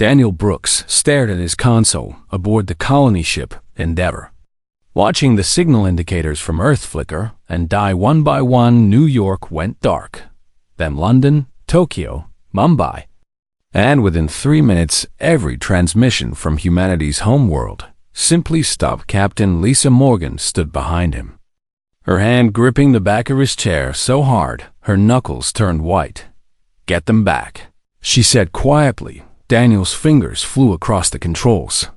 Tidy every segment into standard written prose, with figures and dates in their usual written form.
Daniel Brooks stared at his console aboard the colony ship Endeavour. Watching the signal indicators from Earth flicker and die one by one, New York went dark. Then London, Tokyo, Mumbai. And within 3 minutes, every transmission from humanity's homeworld simply stopped. Captain Lisa Morgan stood behind him, her hand gripping the back of his chair so hard her knuckles turned white. "Get them back," she said quietly. Daniel's fingers flew across the controls,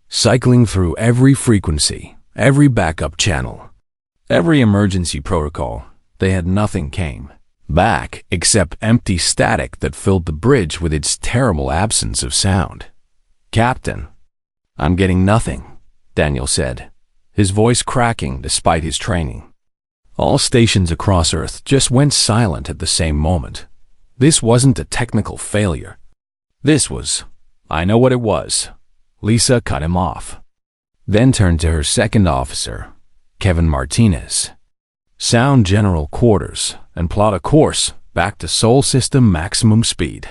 cycling through every frequency, every backup channel, every emergency protocol. They had nothing came back except empty static that filled the bridge with its terrible absence of sound. "Captain, I'm getting nothing," Daniel said, his voice cracking despite his training. All stations across Earth just went silent at the same moment. This wasn't a technical failure. This was, I know what it was. Lisa cut him off, then turned to her second officer, Kevin Martinez. "Sound general quarters and plot a course back to Sol System maximum speed."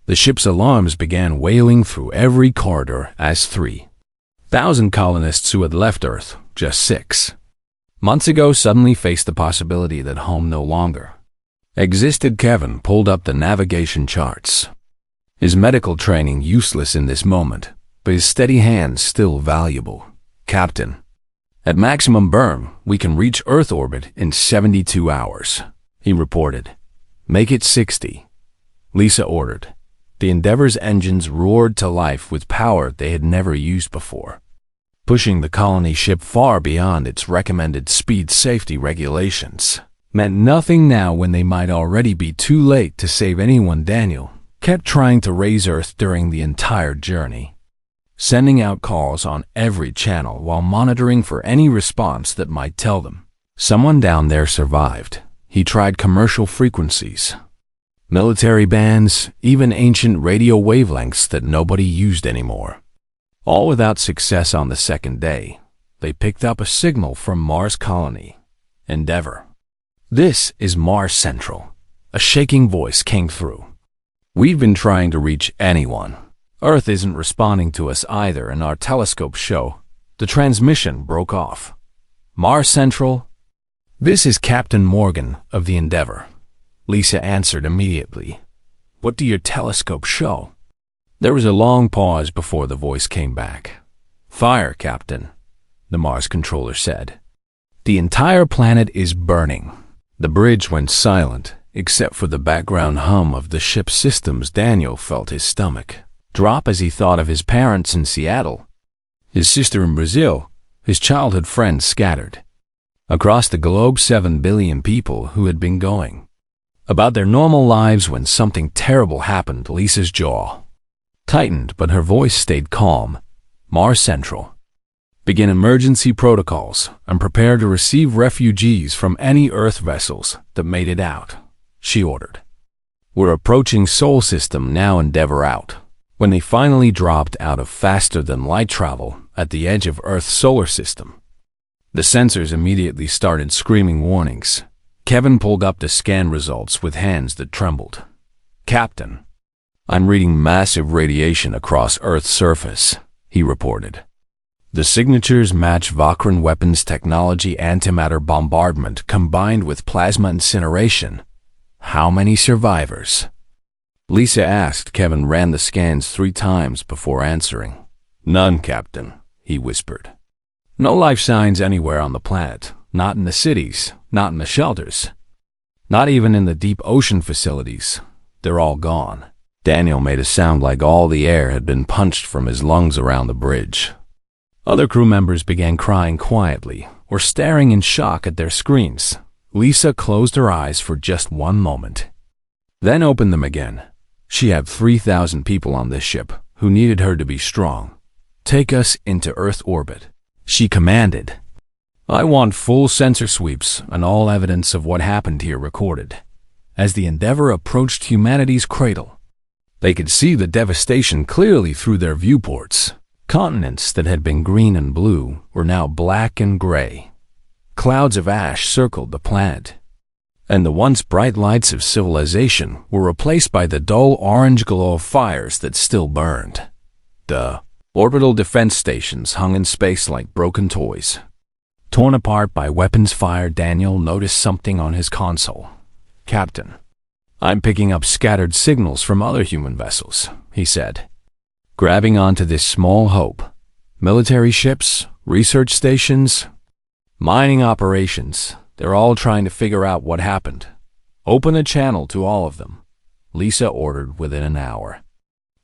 The ship's alarms began wailing through every corridor as 3,000 colonists who had left Earth just 6 months ago suddenly faced the possibility that home no longer existed. Kevin pulled up the navigation charts, his medical training useless in this moment, but his steady hands still valuable. "Captain, at maximum burn, we can reach Earth orbit in 72 hours, he reported. "Make it 60, Lisa ordered. The Endeavour's engines roared to life with power they had never used before, pushing the colony ship far beyond its recommended speed safety regulations. Meant nothing now when they might already be too late to save anyone. Daniel kept trying to raise Earth during the entire journey, sending out calls on every channel while monitoring for any response that might tell them someone down there survived. He tried commercial frequencies, military bands, even ancient radio wavelengths that nobody used anymore. All without success. On the second day, they picked up a signal from Mars colony Endeavour. "This is Mars Central," a shaking voice came through. "We've been trying to reach anyone. Earth isn't responding to us either, and our telescopes show." The transmission broke off. "Mars Central, this is Captain Morgan of the Endeavour," Lisa answered immediately. "What do your telescopes show?" There was a long pause before the voice came back. "Fire, Captain," the Mars controller said. "The entire planet is burning." The bridge went silent, except for the background hum of the ship's systems. Daniel felt his stomach drop as he thought of his parents in Seattle, his sister in Brazil, his childhood friends scattered across the globe, 7 billion people who had been going about their normal lives when something terrible happened. Lisa's jaw tightened, but her voice stayed calm. "Mars Central, begin emergency protocols and prepare to receive refugees from any Earth vessels that made it out," she ordered. "We're approaching Sol System now. Endeavour out." When they finally dropped out of faster-than-light travel at the edge of Earth's solar system, the sensors immediately started screaming warnings. Kevin pulled up the scan results with hands that trembled. "Captain, I'm reading massive radiation across Earth's surface," he reported. "The signatures match Vakran weapons technology, antimatter bombardment combined with plasma incineration. How many survivors?" Lisa asked. Kevin ran the scans 3 times before answering. "None, Captain," he whispered. "No life signs anywhere on the planet. Not in the cities, not in the shelters, not even in the deep ocean facilities. They're all gone." Daniel made a sound like all the air had been punched from his lungs around the bridge. Other crew members began crying quietly or staring in shock at their screens. Lisa closed her eyes for just one moment, then opened them again. She had 3,000 people on this ship who needed her to be strong. "Take us into Earth orbit," she commanded. "I want full sensor sweeps and all evidence of what happened here recorded." As the Endeavour approached humanity's cradle, they could see the devastation clearly through their viewports. Continents that had been green and blue were now black and gray. Clouds of ash circled the planet, and the once bright lights of civilization were replaced by the dull orange glow of fires that still burned. The orbital defense stations hung in space like broken toys. Torn apart by weapons fire, Daniel noticed something on his console. "Captain, I'm picking up scattered signals from other human vessels," he said. Grabbing onto this small hope. Military ships, research stations, mining operations, they're all trying to figure out what happened. "Open a channel to all of them," Lisa ordered within an hour.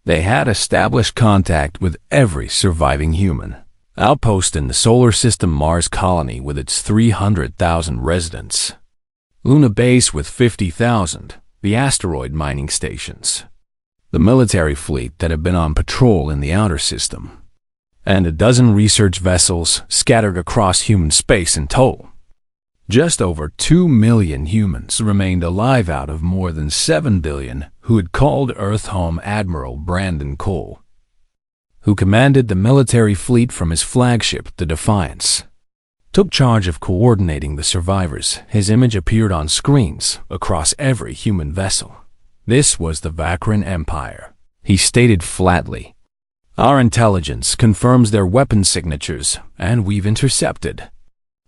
They had established contact with every surviving human. Outpost in the solar system Mars colony with its 300,000 residents. Luna base with 50,000, the asteroid mining stations. The military fleet that had been on patrol in the outer system. And a dozen research vessels scattered across human space in total. Just over 2 million humans remained alive out of more than 7 billion who had called Earth home. Admiral Brandon Cole, who commanded the military fleet from his flagship, the Defiance, took charge of coordinating the survivors. His image appeared on screens across every human vessel. This was the Vakran Empire, he stated flatly. "Our intelligence confirms their weapon signatures, and we've intercepted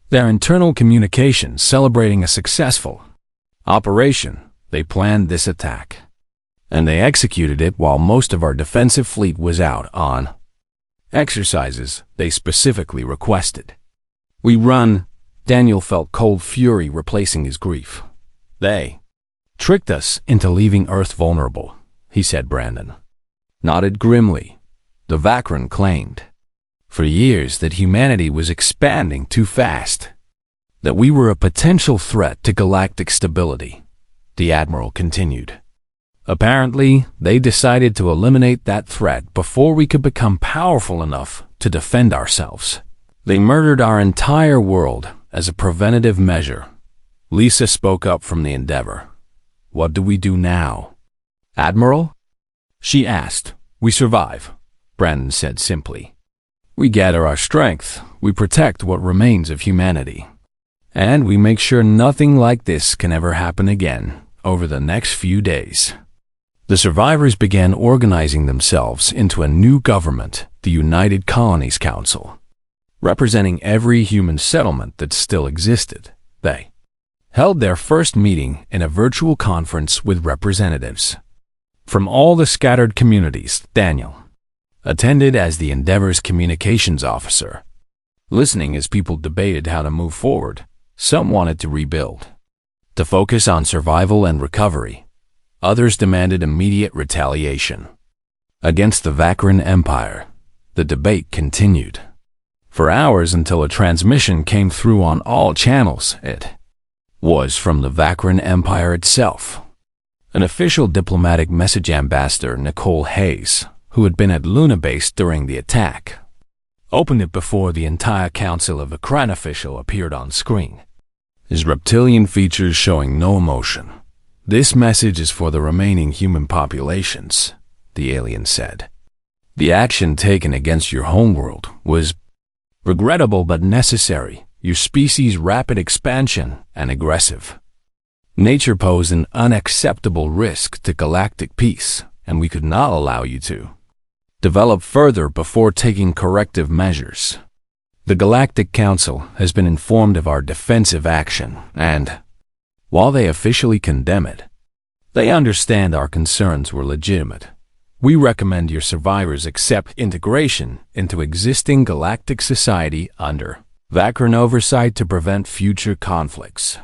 their internal communications, celebrating a successful operation. They planned this attack, and they executed it while most of our defensive fleet was out on exercises they specifically requested. We run." Daniel felt cold fury replacing his grief. "They tricked us into leaving Earth vulnerable," he said. Brandon nodded grimly. The Vakran claimed for years that humanity was expanding too fast, that we were a potential threat to galactic stability, the Admiral continued. "Apparently, they decided to eliminate that threat before we could become powerful enough to defend ourselves. They murdered our entire world as a preventative measure." Lisa spoke up from the Endeavor. "What do we do now?" "Admiral?" she asked. "We survive," Brandon said simply. "We gather our strength, we protect what remains of humanity, and we make sure nothing like this can ever happen again." Over the next few days, the survivors began organizing themselves into a new government, the United Colonies Council, representing every human settlement that still existed. They held their first meeting in a virtual conference with representatives from all the scattered communities. Daniel attended as the Endeavor's communications officer, listening as people debated how to move forward. Some wanted to rebuild, to focus on survival and recovery. Others demanded immediate retaliation against the Vakran Empire. The debate continued for hours until a transmission came through on all channels. It was from the Vakran Empire itself. An official diplomatic message. Ambassador Nicole Hayes, who had been at Luna base during the attack, opened it before the entire council. Of a Vakran official appeared on screen, his reptilian features showing no emotion. "This message is for the remaining human populations," the alien said. "The action taken against your homeworld was regrettable but necessary. Your species' rapid expansion and aggressive nature posed an unacceptable risk to galactic peace, and we could not allow you to develop further before taking corrective measures. The Galactic Council has been informed of our defensive action, and while they officially condemn it, they understand our concerns were legitimate. We recommend your survivors accept integration into existing galactic society under Vakran oversight to prevent future conflicts."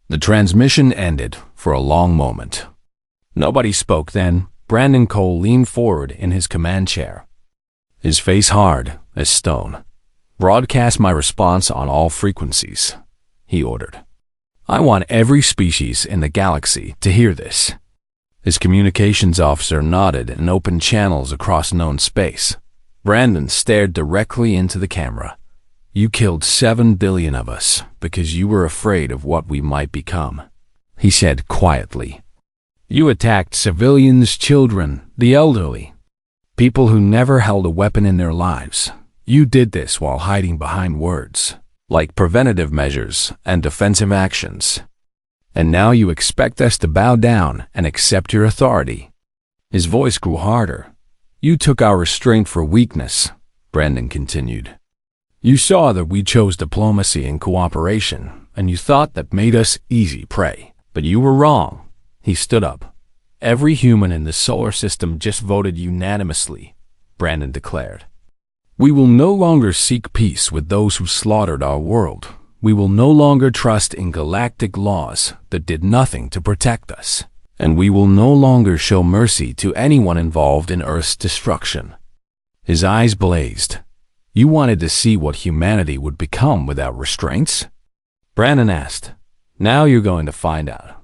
The transmission ended for a long moment. Nobody spoke then. Brandon Cole leaned forward in his command chair, his face hard as stone. "Broadcast my response on all frequencies," he ordered. "I want every species in the galaxy to hear this." His communications officer nodded and opened channels across known space. Brandon stared directly into the camera. "You killed 7 billion of us because you were afraid of what we might become," he said quietly. "You attacked civilians, children, the elderly, people who never held a weapon in their lives. You did this while hiding behind words like preventative measures and defensive actions. And now you expect us to bow down and accept your authority." His voice grew harder. "You took our restraint for weakness," Brandon continued. "You saw that we chose diplomacy and cooperation, and you thought that made us easy prey. But you were wrong." He stood up. "Every human in the solar system just voted unanimously," Brandon declared. "We will no longer seek peace with those who slaughtered our world. We will no longer trust in galactic laws that did nothing to protect us. And we will no longer show mercy to anyone involved in Earth's destruction." His eyes blazed. "You wanted to see what humanity would become without restraints?" Brandon asked. "Now you're going to find out."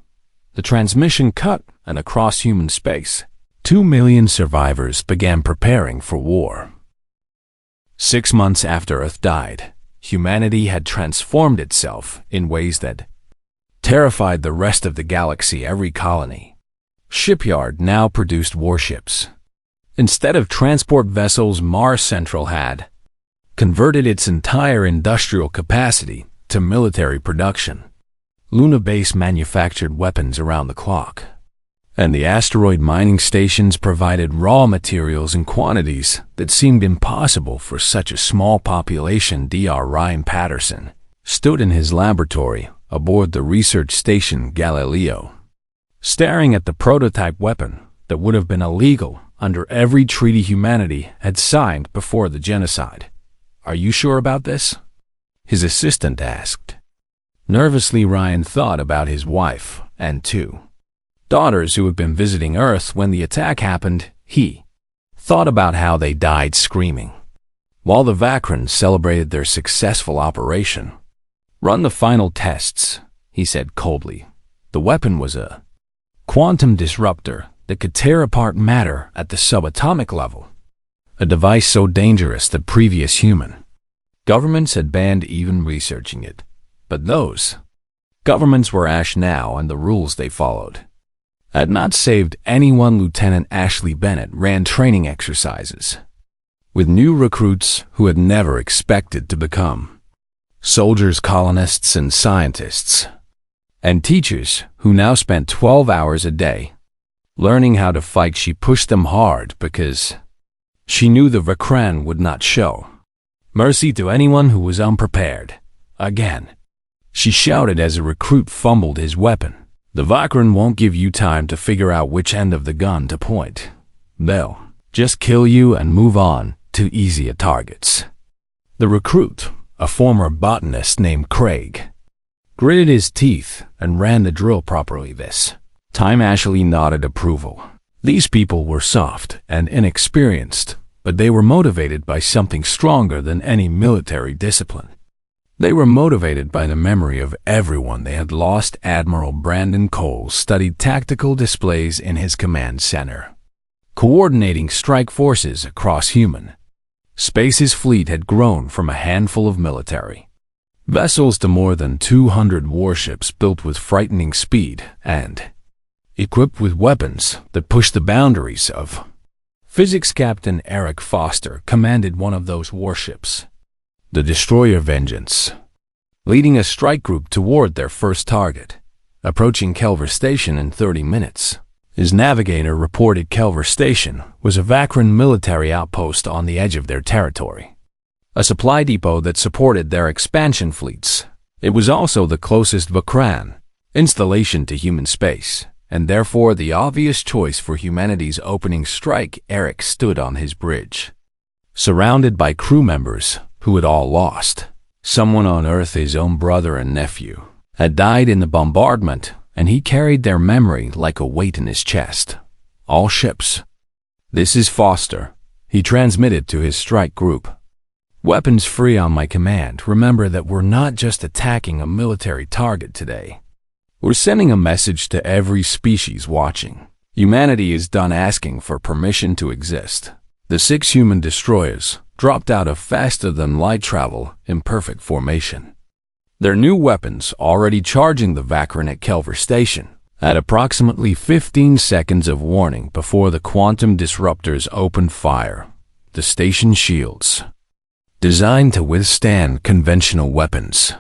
The transmission cut, and across human space, 2 million survivors began preparing for war. 6 months after Earth died, humanity had transformed itself in ways that terrified the rest of the galaxy. Every colony shipyard now produced warships. Instead of transport vessels, Mars Central had converted its entire industrial capacity to military production. Luna Base manufactured weapons around the clock, and the asteroid mining stations provided raw materials in quantities that seemed impossible for such a small population. Dr. Ryan Patterson stood in his laboratory aboard the research station Galileo, staring at the prototype weapon that would have been illegal under every treaty humanity had signed before the genocide. "Are you sure about this?" his assistant asked. Nervously, Ryan thought about his wife and 2 daughters who had been visiting Earth when the attack happened. He thought about how they died screaming, while the Vakrans celebrated their successful operation. "Run the final tests," he said coldly. The weapon was a quantum disruptor that could tear apart matter at the subatomic level, a device so dangerous that previous human governments had banned even researching it. But those governments were ash now, and the rules they followed had not saved anyone. Lieutenant Ashley Bennett ran training exercises with new recruits who had never expected to become soldiers, colonists, and scientists, and teachers who now spent 12 hours a day learning how to fight. She pushed them hard because she knew the Vakran would not show mercy to anyone who was unprepared. Again, she shouted as a recruit fumbled his weapon. "The Vakran won't give you time to figure out which end of the gun to point. They'll just kill you and move on to easier targets." The recruit, a former botanist named Craig, gritted his teeth and ran the drill properly this time. Ashley nodded approval. These people were soft and inexperienced, but they were motivated by something stronger than any military discipline. They were motivated by the memory of everyone they had lost. Admiral Brandon Cole studied tactical displays in his command center, coordinating strike forces across human space. His fleet had grown from a handful of military vessels to more than 200 warships built with frightening speed and equipped with weapons that pushed the boundaries of physics. Captain Eric Foster commanded one of those warships, the destroyer Vengeance, leading a strike group toward their first target, approaching Kelver Station in 30 minutes. His navigator reported Kelver Station was a Vakran military outpost on the edge of their territory, a supply depot that supported their expansion fleets. It was also the closest Vakran installation to human space, and therefore the obvious choice for humanity's opening strike. Eric stood on his bridge, surrounded by crew members who had all lost someone on Earth. His own brother and nephew had died in the bombardment, and he carried their memory like a weight in his chest. "All ships, this is Foster," he transmitted to his strike group. "Weapons free on my command. Remember that we're not just attacking a military target today. We're sending a message to every species watching. Humanity is done asking for permission to exist." The 6 human destroyers dropped out of faster-than-light travel in perfect formation, their new weapons already charging the Vakran at Kelver Station. At approximately 15 seconds of warning before the quantum disruptors opened fire, the station shields, designed to withstand conventional weapons,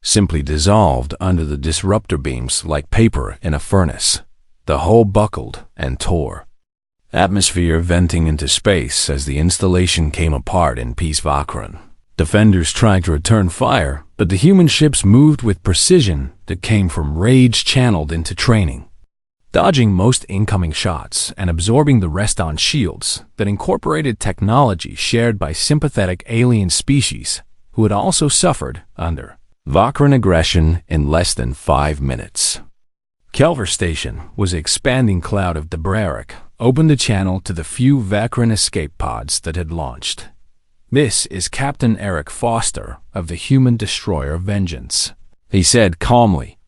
simply dissolved under the disruptor beams like paper in a furnace. The hull buckled and tore, atmosphere venting into space as the installation came apart in Peace Vakran. Defenders tried to return fire, but the human ships moved with precision that came from rage channeled into training, dodging most incoming shots and absorbing the rest on shields that incorporated technology shared by sympathetic alien species who had also suffered under Vakran aggression in less than 5 minutes. Kelver Station was an expanding cloud of debris, opened the channel to the few Vakran escape pods that had launched. "This is Captain Eric Foster of the human destroyer Vengeance," he said calmly.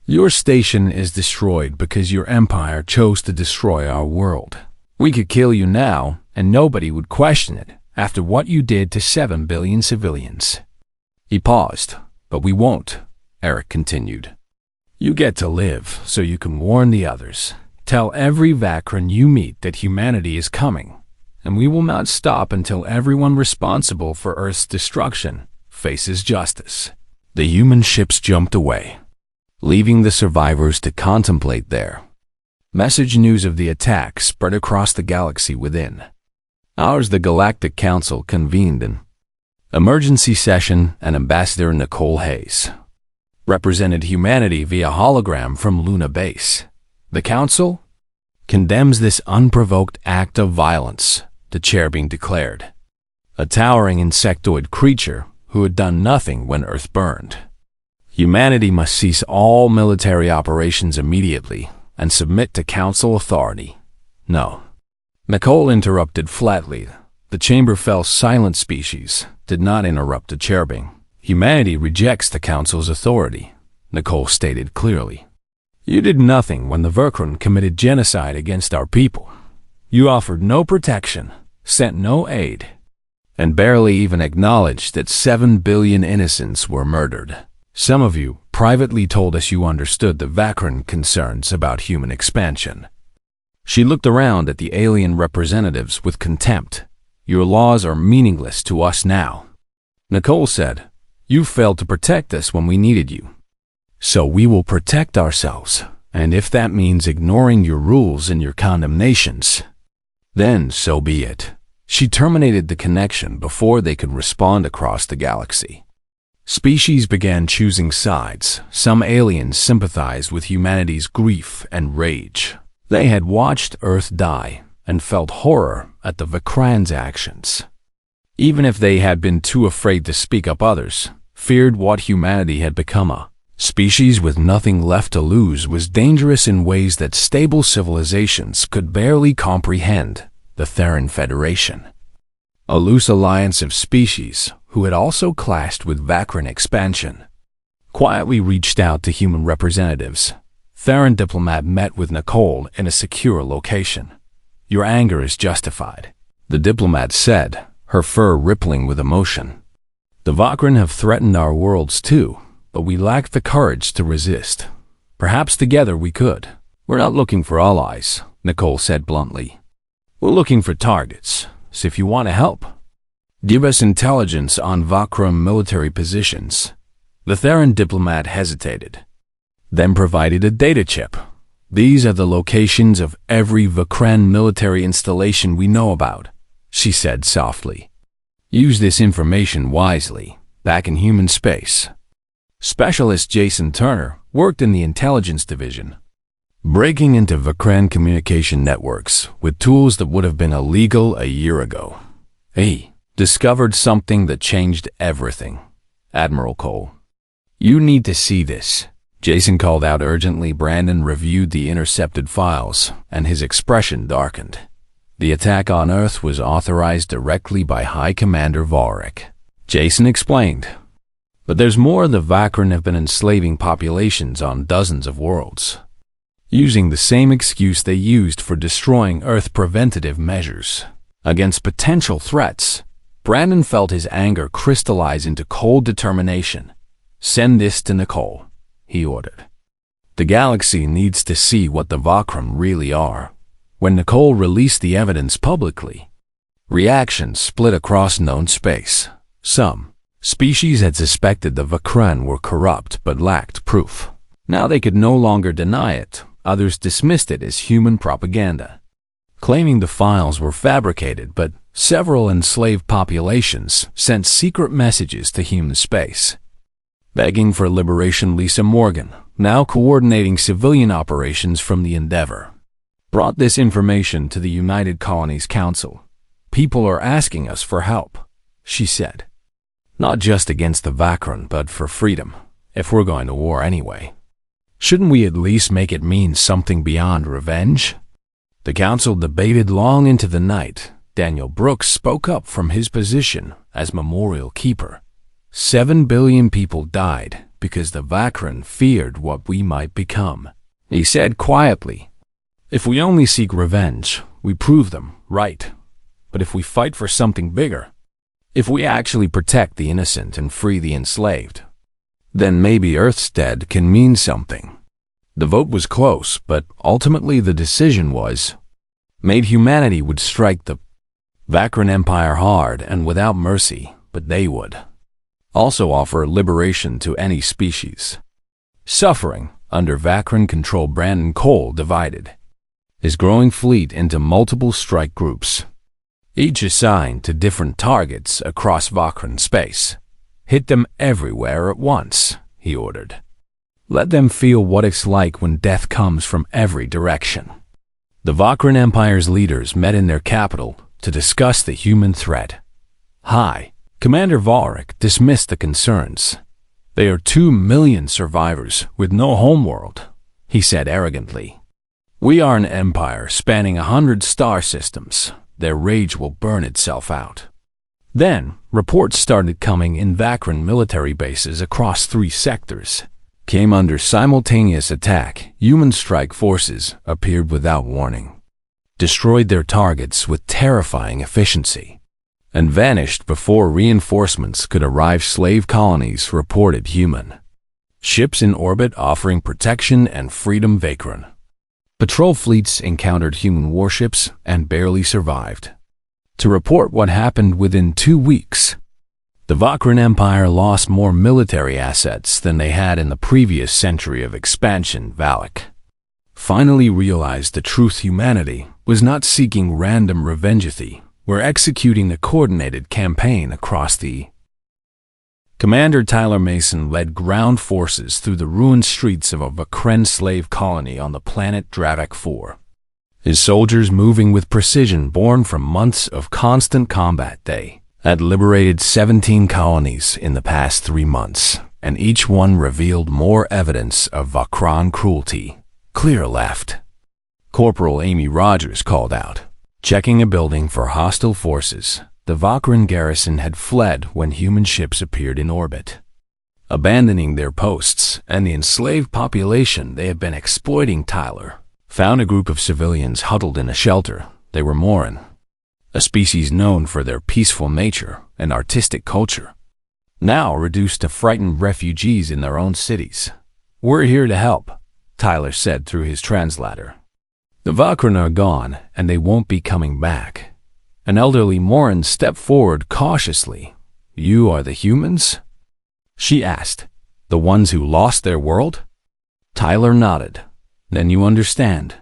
"Your station is destroyed because your empire chose to destroy our world. We could kill you now, and nobody would question it after what you did to 7 billion civilians." He paused. "But we won't," Eric continued. "You get to live so you can warn the others. Tell every Vakran you meet that humanity is coming, and we will not stop until everyone responsible for Earth's destruction faces justice." The human ships jumped away, leaving the survivors to contemplate their message. News of the attack spread across the galaxy within hours. The Galactic Council convened an emergency session, and Ambassador Nicole Hayes represented humanity via hologram from Luna Base. "The Council condemns this unprovoked act of violence," the chairbeam declared. "A towering insectoid creature who had done nothing when Earth burned. Humanity must cease all military operations immediately and submit to Council authority." "No," Nicole interrupted flatly. The chamber fell silent. Species did not interrupt the chairbeam. "Humanity rejects the Council's authority," Nicole stated clearly. "You did nothing when the Vakran committed genocide against our people. You offered no protection, sent no aid, and barely even acknowledged that 7 billion innocents were murdered. Some of you privately told us you understood the Vakran concerns about human expansion." She looked around at the alien representatives with contempt. "Your laws are meaningless to us now," Nicole said. "You failed to protect us when we needed you. So we will protect ourselves, and if that means ignoring your rules and your condemnations, then so be it." She terminated the connection before they could respond across the galaxy. Species began choosing sides. Some aliens sympathized with humanity's grief and rage. They had watched Earth die and felt horror at the Vakran's actions. Even if they had been too afraid to speak up, others feared what humanity had become. A species with nothing left to lose was dangerous in ways that stable civilizations could barely comprehend. The Theran Federation, a loose alliance of species who had also clashed with Vakran expansion, quietly reached out to human representatives. Theran diplomat met with Nicole in a secure location. "Your anger is justified," the diplomat said, her fur rippling with emotion. "The Vakran have threatened our worlds too, but we lacked the courage to resist. Perhaps together we could." "We're not looking for allies," Nicole said bluntly. "We're looking for targets, so if you want to help, give us intelligence on Vakran military positions." The Theran diplomat hesitated, then provided a data chip. "These are the locations of every Vakran military installation we know about," she said softly. "Use this information wisely. Back in human space, Specialist Jason Turner worked in the intelligence division, breaking into Vakran communication networks with tools that would have been illegal a year ago. He discovered something that changed everything. Admiral Cole, you need to see this," Jason called out urgently. Brandon reviewed the intercepted files, and his expression darkened. "The attack on Earth was authorized directly by High Commander Vorik," Jason explained. "But there's more. The Vakran have been enslaving populations on dozens of worlds, using the same excuse they used for destroying Earth: preventative measures against potential threats." Brandon felt his anger crystallize into cold determination. "Send this to Nicole," he ordered. "The galaxy needs to see what the Vakran really are." When Nicole released the evidence publicly, reactions split across known space. Some Species had suspected the Vakran were corrupt but lacked proof. Now they could no longer deny it. Others dismissed it as human propaganda, claiming the files were fabricated, but several enslaved populations sent secret messages to human space, begging for liberation. Lisa Morgan, now coordinating civilian operations from the Endeavor, brought this information to the United Colonies Council. "People are asking us for help," she said. "Not just against the Vakran, but for freedom, if we're going to war anyway. Shouldn't we at least make it mean something beyond revenge?" The council debated long into the night. Daniel Brooks spoke up from his position as memorial keeper. 7 billion people died because the Vakran feared what we might become. He said quietly, "If we only seek revenge, we prove them right. But if we fight for something bigger, if we actually protect the innocent and free the enslaved, then maybe Earth's dead can mean something." The vote was close, but ultimately the decision was made. Humanity would strike the Vakran Empire hard and without mercy, but they would also offer liberation to any species suffering under Vakran control. Brandon Cole divided his growing fleet into multiple strike groups, each assigned to different targets across Vakran space. "Hit them everywhere at once," he ordered. "Let them feel what it's like when death comes from every direction." The Vakran Empire's leaders met in their capital to discuss the human threat. High Commander Valric dismissed the concerns. "They are 2 million survivors with no homeworld," he said arrogantly. "We are an empire spanning 100 star systems. Their rage will burn itself out." Then, reports started coming in. Vakran military bases across 3 sectors came under simultaneous attack. Human strike forces appeared without warning, destroyed their targets with terrifying efficiency, and vanished before reinforcements could arrive. Slave colonies reported human ships in orbit offering protection and freedom. Vakran patrol fleets encountered human warships and barely survived to report what happened within 2 weeks. The Vakran Empire lost more military assets than they had in the previous century of expansion. Valak finally realized the truth. Humanity was not seeking random revenge. We're executing a coordinated campaign across the Commander Tyler Mason led ground forces through the ruined streets of a Vakran slave colony on the planet Dravak 4. His soldiers, moving with precision born from months of constant combat, they had liberated 17 colonies in the past 3 months, and each one revealed more evidence of Vakran cruelty. "Clear left," Corporal Amy Rogers called out, checking a building for hostile forces. The Vakran garrison had fled when human ships appeared in orbit, abandoning their posts and the enslaved population they had been exploiting. Tyler found a group of civilians huddled in a shelter. They were Morin, a species known for their peaceful nature and artistic culture, now reduced to frightened refugees in their own cities. "We're here to help," Tyler said through his translator. "The Vakran are gone, and they won't be coming back." An elderly Morin stepped forward cautiously. "You are the humans?" she asked. "The ones who lost their world?" Tyler nodded. "Then you understand,"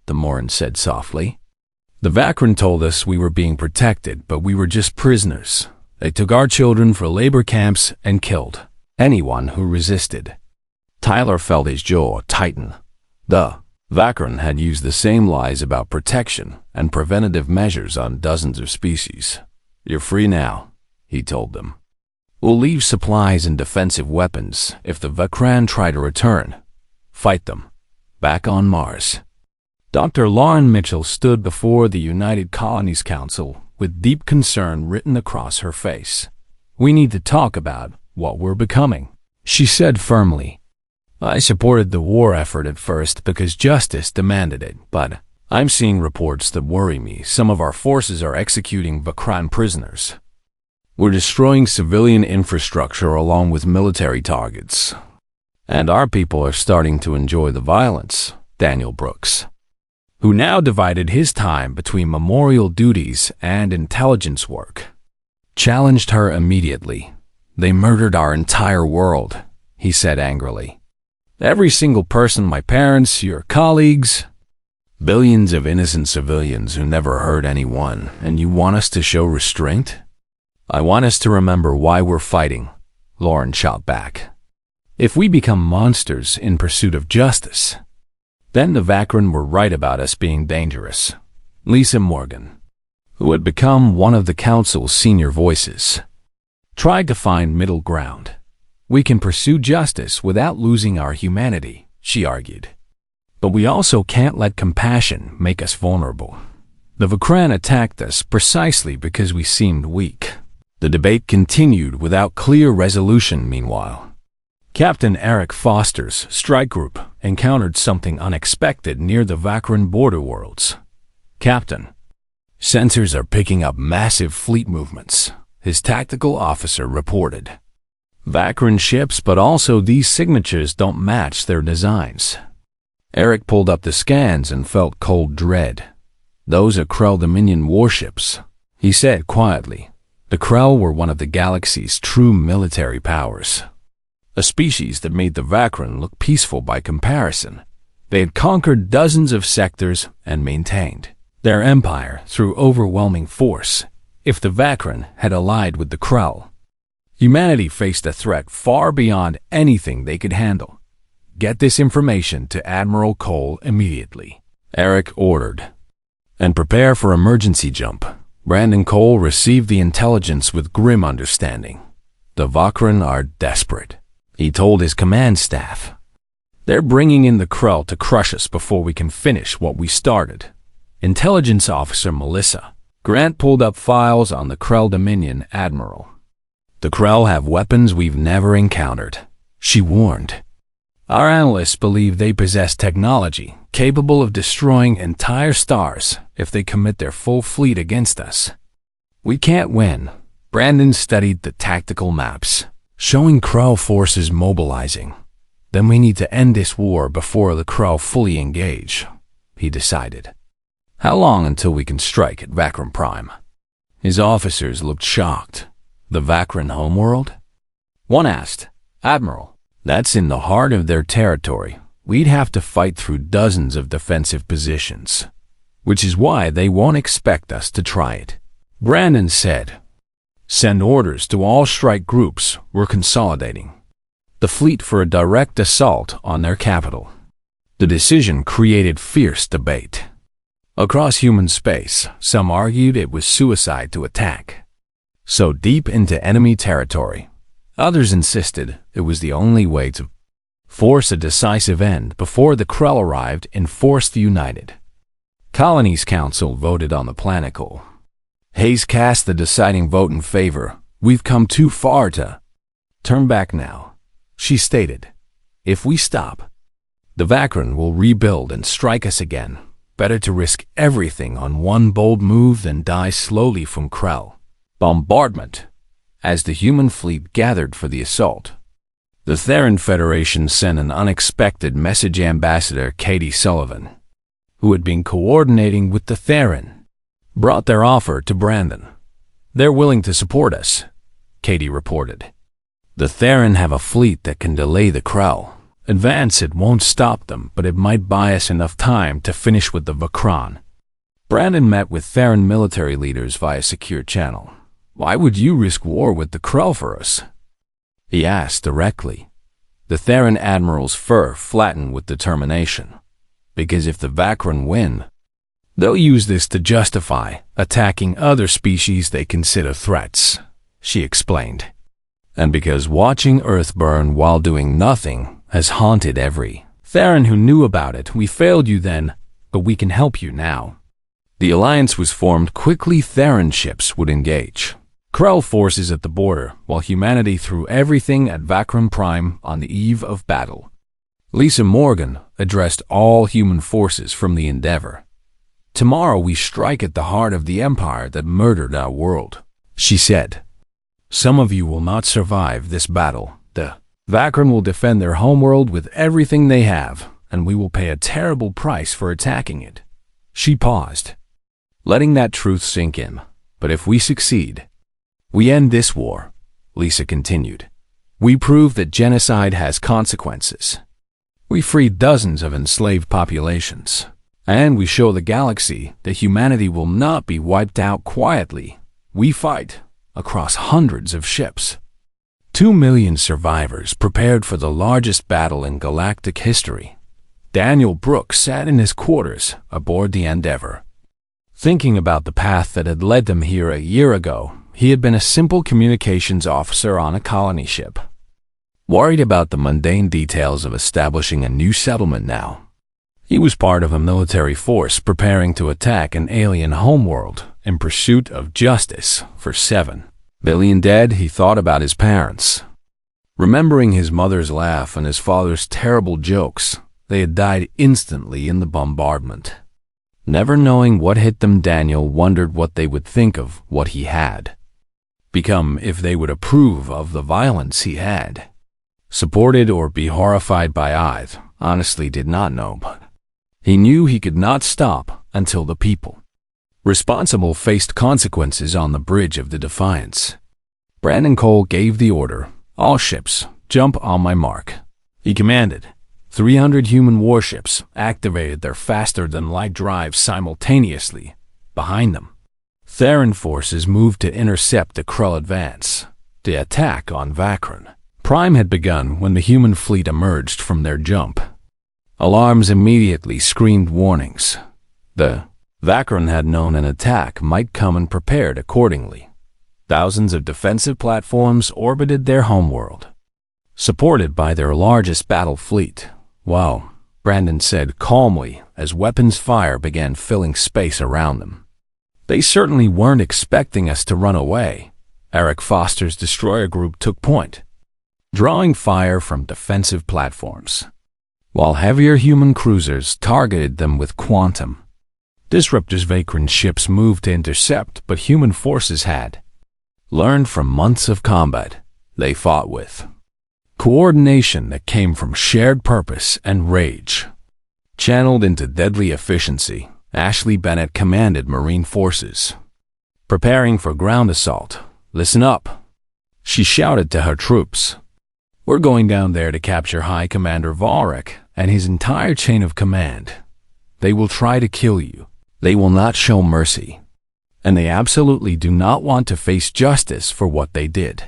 the Morin said softly. "The Vakran told us we were being protected, but we were just prisoners. They took our children for labor camps and killed anyone who resisted." Tyler felt his jaw tighten. The Vakran had used the same lies about protection and preventative measures on dozens of species. "You're free now," he told them. "We'll leave supplies and defensive weapons. If the Vakran try to return, fight them. Back on Mars." Dr. Lauren Mitchell stood before the United Colonies Council with deep concern written across her face. "We need to talk about what we're becoming," she said firmly. "I supported the war effort at first because justice demanded it, but I'm seeing reports that worry me. Some of our forces are executing Vakran prisoners. We're destroying civilian infrastructure along with military targets. And our people are starting to enjoy the violence." Daniel Brooks, who now divided his time between memorial duties and intelligence work, challenged her immediately. They murdered our entire world, he said angrily. Every single person, my parents, your colleagues. Billions of innocent civilians who never hurt anyone, and you want us to show restraint? I want us to remember why we're fighting, Lauren shot back. If we become monsters in pursuit of justice, then the Vakran were right about us being dangerous. Lisa Morgan, who had become one of the council's senior voices, tried to find middle ground. We can pursue justice without losing our humanity, she argued. But we also can't let compassion make us vulnerable. The Vakran attacked us precisely because we seemed weak. The debate continued without clear resolution meanwhile. Captain Eric Foster's strike group encountered something unexpected near the Vakran border worlds. Captain, sensors are picking up massive fleet movements, his tactical officer reported. Vakran ships, but also these signatures don't match their designs. Eric pulled up the scans and felt cold dread. Those are Krell Dominion warships, he said quietly. The Krell were one of the galaxy's true military powers, a species that made the Vakran look peaceful by comparison. They had conquered dozens of sectors and maintained their empire through overwhelming force. If the Vakran had allied with the Krell, humanity faced a threat far beyond anything they could handle. Get this information to Admiral Cole immediately, Eric ordered. And prepare for emergency jump. Brandon Cole received the intelligence with grim understanding. The Vakran are desperate, he told his command staff. They're bringing in the Krell to crush us before we can finish what we started. Intelligence Officer Melissa Grant pulled up files on the Krell Dominion Admiral. The Krell have weapons we've never encountered, she warned. Our analysts believe they possess technology capable of destroying entire stars if they commit their full fleet against us. We can't win. Brandon studied the tactical maps, showing Krell forces mobilizing. Then we need to end this war before the Krell fully engage, he decided. How long until we can strike at Vakran Prime? His officers looked shocked. The Vakran homeworld? One asked, Admiral, that's in the heart of their territory. We'd have to fight through dozens of defensive positions, which is why they won't expect us to try it. Brandon said, send orders to all strike groups. We're consolidating the fleet for a direct assault on their capital. The decision created fierce debate. Across human space, some argued it was suicide to attack so deep into enemy territory. Others insisted it was the only way to force a decisive end before the Krell arrived and forced the United Colonies Council voted on the planicle. Hayes cast the deciding vote in favor. We've come too far to turn back now, she stated. If we stop, the Vakran will rebuild and strike us again. Better to risk everything on one bold move than die slowly from Krell bombardment. As the human fleet gathered for the assault, the Theran Federation sent an unexpected message. Ambassador Katie Sullivan, who had been coordinating with the Theran, brought their offer to Brandon. They're willing to support us, Katie reported. The Theran have a fleet that can delay the Krell. Advance it won't stop them, but it might buy us enough time to finish with the Vakran. Brandon met with Theran military leaders via secure channel. Why would you risk war with the Krell for us? He asked directly. The Theran admiral's fur flattened with determination. Because if the Vakran win, they'll use this to justify attacking other species they consider threats, she explained. And because watching Earth burn while doing nothing has haunted every Theran who knew about it. We failed you then, but we can help you now. The alliance was formed quickly. Theran ships would engage Krell forces at the border, while humanity threw everything at Vakran Prime on the eve of battle. Lisa Morgan addressed all human forces from the Endeavor. Tomorrow we strike at the heart of the empire that murdered our world, she said. Some of you will not survive this battle. The Vakran will defend their homeworld with everything they have, and we will pay a terrible price for attacking it. She paused, letting that truth sink in. But if we succeed, we end this war. Lisa continued. We proved that genocide has consequences. We freed dozens of enslaved populations. And we show the galaxy that humanity will not be wiped out quietly. We fight across hundreds of ships. 2 million survivors prepared for the largest battle in galactic history. Daniel Brooks sat in his quarters aboard the Endeavour. Thinking about the path that had led them here a year ago, he had been a simple communications officer on a colony ship. Worried about the mundane details of establishing a new settlement now. He was part of a military force preparing to attack an alien homeworld in pursuit of justice for 7 billion dead. He thought about his parents. Remembering his mother's laugh and his father's terrible jokes, they had died instantly in the bombardment. Never knowing what hit them, Daniel wondered what they would think of what he had become, if they would approve of the violence he had supported or be horrified by either. Honestly did not know, but he knew he could not stop until the people responsible faced consequences on the bridge of the Defiance. Brandon Cole gave the order, all ships, jump on my mark. He commanded. 300 human warships activated their faster-than-light drives simultaneously. Behind them, Theran forces moved to intercept the Krull advance. The attack on Vakran Prime had begun when the human fleet emerged from their jump. Alarms immediately screamed warnings. The Vakran had known an attack might come and prepared accordingly. Thousands of defensive platforms orbited their homeworld, supported by their largest battle fleet. Wow, Brandon said calmly as weapons fire began filling space around them. They certainly weren't expecting us to run away. Eric Foster's destroyer group took point, drawing fire from defensive platforms, while heavier human cruisers targeted them with quantum. Disruptor's Vakran ships moved to intercept, but human forces had learned from months of combat. They fought with coordination that came from shared purpose and rage, channeled into deadly efficiency. Ashley Bennett commanded Marine forces, preparing for ground assault. Listen up, she shouted to her troops. We're going down there to capture High Commander Valrek and his entire chain of command. They will try to kill you. They will not show mercy. And they absolutely do not want to face justice for what they did.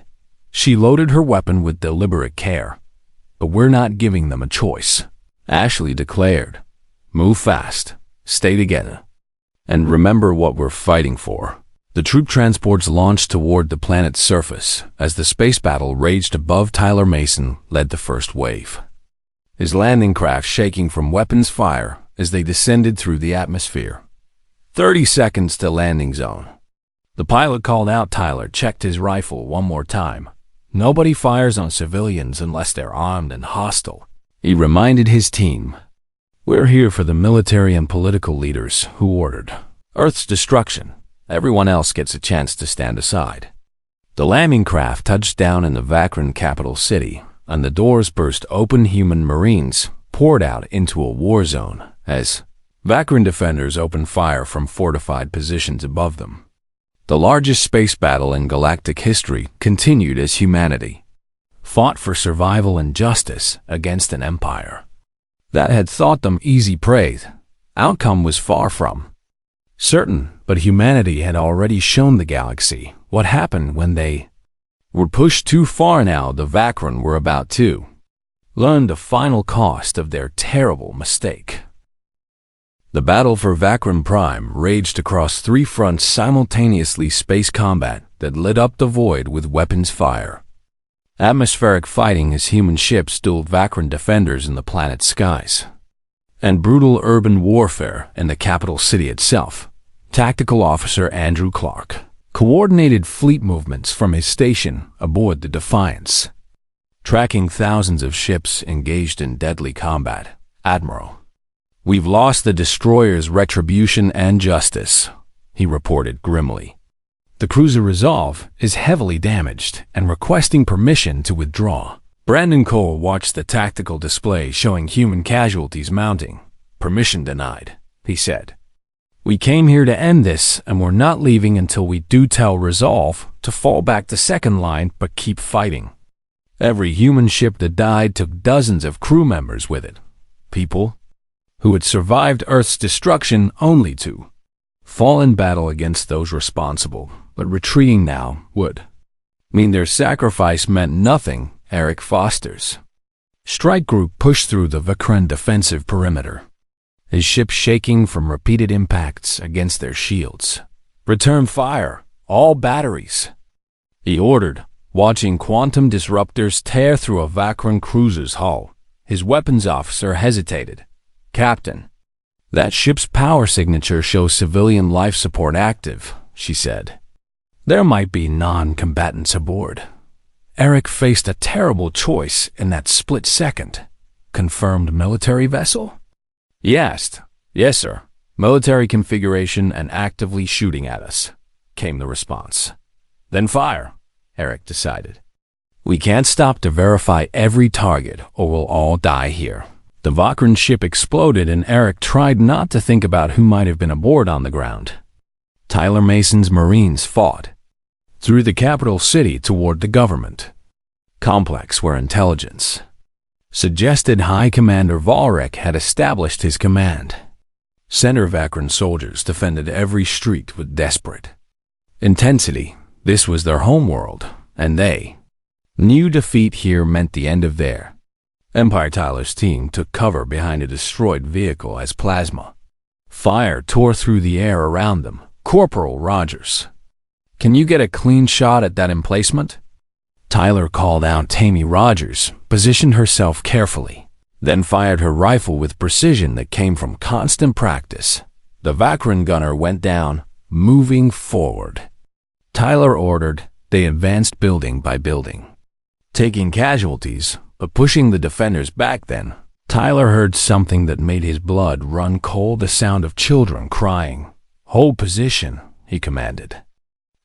She loaded her weapon with deliberate care. But we're not giving them a choice, Ashley declared. Move fast, stay together, and remember what we're fighting for. The troop transports launched toward the planet's surface as the space battle raged above. Tyler Mason led the first wave, his landing craft shaking from weapons fire as they descended through the atmosphere. 30 seconds to landing zone. The pilot called out. Tyler checked his rifle one more time. Nobody fires on civilians unless they're armed and hostile. He reminded his team. We're here for the military and political leaders who ordered Earth's destruction. Everyone else gets a chance to stand aside. The landing craft touched down in the Vakran capital city, and the doors burst open. Human Marines poured out into a war zone as Vakran defenders opened fire from fortified positions above them. The largest space battle in galactic history continued as humanity fought for survival and justice against an empire that had thought them easy prey. Outcome was far from certain, but humanity had already shown the galaxy what happened when they were pushed too far. Now the Vakran were about to learn the final cost of their terrible mistake. The battle for Vakran Prime raged across 3 fronts simultaneously. Space combat that lit up the void with weapons fire. Atmospheric fighting as human ships dueled Vakran defenders in the planet's skies. And brutal urban warfare in the capital city itself. Tactical Officer Andrew Clark coordinated fleet movements from his station aboard the Defiance, tracking thousands of ships engaged in deadly combat. Admiral, we've lost the destroyer's retribution and justice, he reported grimly. The cruiser Resolve is heavily damaged and requesting permission to withdraw. Brandon Cole watched the tactical display showing human casualties mounting. Permission denied, he said. We came here to end this, and we're not leaving until we do tell resolve to fall back to second line but keep fighting. Every human ship that died took dozens of crew members with it. People who had survived Earth's destruction only to fall in battle against those responsible, but retreating now would mean their sacrifice meant nothing. Eric Foster's strike group pushed through the Vakran defensive perimeter, his ship shaking from repeated impacts against their shields. "Return fire, all batteries," he ordered, watching quantum disruptors tear through a Vakran cruiser's hull. His weapons officer hesitated. "Captain, that ship's power signature shows civilian life support active," she said. "There might be non-combatants aboard." Eric faced a terrible choice in that split second. "Confirmed military vessel?" He asked. "Yes, sir. Military configuration and actively shooting at us," came the response. "Then fire," Eric decided. "We can't stop to verify every target or we'll all die here." The Vakran ship exploded and Eric tried not to think about who might have been aboard on the ground. Tyler Mason's Marines fought through the capital city toward the government complex where intelligence suggested High Commander Valrek had established his command. Center Vakran soldiers defended every street with desperate intensity. This was their homeworld, and they knew defeat here meant the end of their Empire. Tyler's team took cover behind a destroyed vehicle as plasma fire tore through the air around them. "Corporal Rogers, can you get a clean shot at that emplacement?" Tyler called out. Tammy Rogers positioned herself carefully, then fired her rifle with precision that came from constant practice. The Vakran gunner went down, moving forward. Tyler ordered. They advanced building by building, taking casualties, but pushing the defenders back. Then Tyler heard something that made his blood run cold, the sound of children crying. "Hold position," he commanded,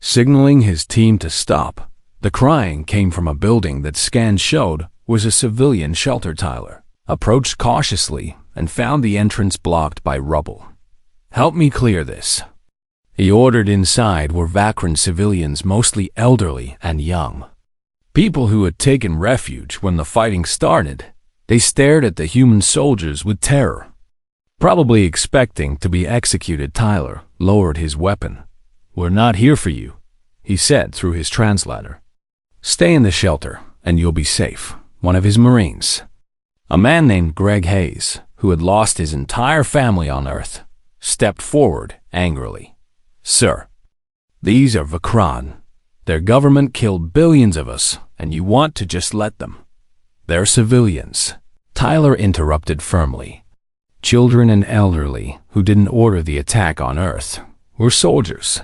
signaling his team to stop. The crying came from a building that scans showed was a civilian shelter. Tyler approached cautiously and found the entrance blocked by rubble. "Help me clear this," he ordered. Inside were Vakran civilians, mostly elderly and young. People who had taken refuge when the fighting started. They stared at the human soldiers with terror, probably expecting to be executed. Tyler lowered his weapon. "We're not here for you," he said through his translator. "Stay in the shelter, and you'll be safe." One of his Marines, a man named Greg Hayes, who had lost his entire family on Earth, stepped forward angrily. "Sir, these are Vakran. Their government killed billions of us, and you want to just let them? They're civilians." Tyler interrupted firmly. "Children and elderly who didn't order the attack on Earth were soldiers,